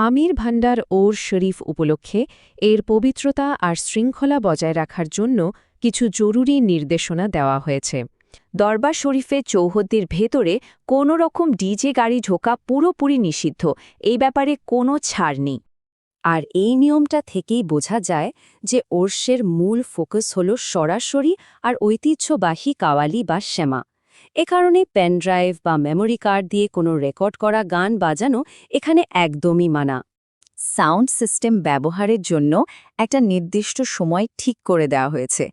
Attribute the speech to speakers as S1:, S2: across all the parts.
S1: আমির ভান্ডার ওর শরীফ উপলক্ষে এর পবিত্রতা আর শৃঙ্খলা বজায় রাখার জন্য কিছু জরুরি নির্দেশনা দেওয়া হয়েছে। দরবার শরীফের চৌহদ্দির ভেতরে কোনো রকম ডিজে গাড়ি ঢোকা পুরোপুরি নিষিদ্ধ, এই ব্যাপারে কোনো ছাড় নেই। আর এই নিয়মটা থেকেই বোঝা যায় যে ওরসের মূল ফোকাস হল সরাসরি আর ঐতিহ্যবাহী কাওয়ালি বা শ্যামা। এ কারণে পেনড্রাইভ বা মেমোরি কার্ড দিয়ে কোনো রেকর্ড করা গান বাজানো এখানে একদমই মানা। সাউন্ড সিস্টেম ব্যবহারের জন্য একটা নির্দিষ্ট সময় ঠিক করে দেওয়া হয়েছে।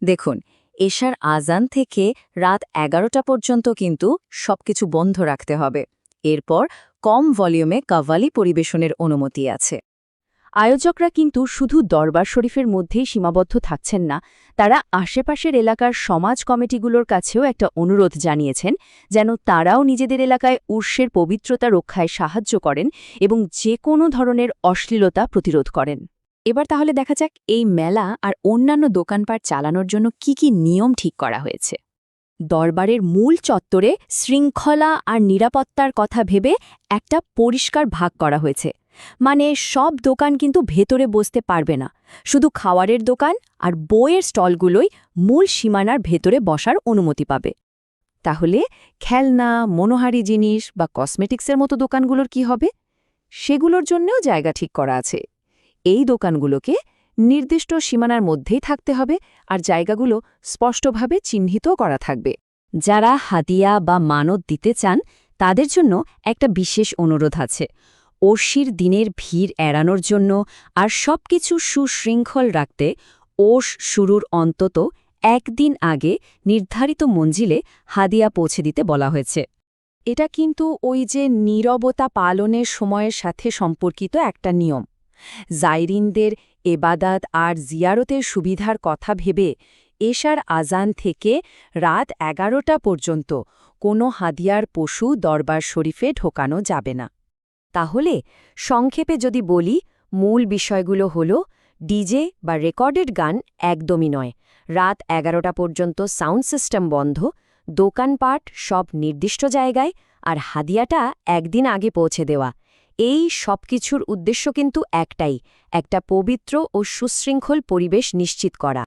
S1: দেখুন, এশার আজান থেকে রাত 11টা পর্যন্ত কিন্তু সবকিছু বন্ধ রাখতে হবে। এরপর কম ভলিউমে কাওয়ালি পরিবেশনের অনুমতি আছে। আয়োজকরা কিন্তু শুধু দরবার শরীফের মধ্যেই সীমাবদ্ধ থাকছেন না, তারা আশেপাশের এলাকার সমাজ কমিটিগুলোর কাছেও একটা অনুরোধ জানিয়েছেন যেন তারাও নিজেদের এলাকায় উর্সের পবিত্রতা রক্ষায় সাহায্য করেন এবং যে কোনো ধরনের অশ্লীলতা প্রতিরোধ করেন। এবার তাহলে দেখা যাক এই মেলা আর অন্যান্য দোকানপাট চালানোর জন্য কি কি নিয়ম ঠিক করা হয়েছে। দরবারের মূল চত্বরে শৃঙ্খলা আর নিরাপত্তার কথা ভেবে একটা পরিষ্কার ভাগ করা হয়েছে। মানে সব দোকান কিন্তু ভেতরে বসতে পারবে না, শুধু খাওয়ারের দোকান আর বইয়ের স্টলগুলোই মূল সীমানার ভেতরে বসার অনুমতি পাবে। তাহলে খেলনা, মনোহারী জিনিস বা কসমেটিক্সের মতো দোকানগুলোর কি হবে? সেগুলোর জন্যও জায়গা ঠিক করা আছে। এই দোকানগুলোকে নির্দিষ্ট সীমানার মধ্যেই থাকতে হবে আর জায়গাগুলো স্পষ্টভাবে চিহ্নিত করা থাকবে। যারা হাদিয়া বা মানত দিতে চান তাদের জন্য একটা বিশেষ অনুরোধ আছে। ওরসির দিনের ভিড় এড়ানোর জন্য আর সবকিছু সুশৃঙ্খল রাখতে ওরস শুরুর অন্তত একদিন আগে নির্ধারিত মঞ্জিলে হাদিয়া পৌঁছে দিতে বলা হয়েছে। এটা কিন্তু ওই যে নীরবতা পালনের সময়ের সাথে সম্পর্কিত একটা নিয়ম। জাইরিনদের এবাদাত আর জিয়ারতের সুবিধার কথা ভেবে এশার আজান থেকে রাত 11টা পর্যন্ত কোনো হাদিয়ার পশু দরবার শরীফে ঢোকানো যাবে না। তাহলে সংক্ষেপে যদি বলি, মূল বিষয়গুলো হল ডিজে বা রেকর্ডেড গান একদমই নয়, রাত 11টা পর্যন্ত সাউন্ড সিস্টেম বন্ধ, দোকানপাট সব নির্দিষ্ট জায়গায়, আর হাদিয়াটা একদিন আগে পৌঁছে দেওয়া। এই সবকিছুর উদ্দেশ্য কিন্তু একটাই, একটা পবিত্র ও সুশৃঙ্খল পরিবেশ নিশ্চিত করা।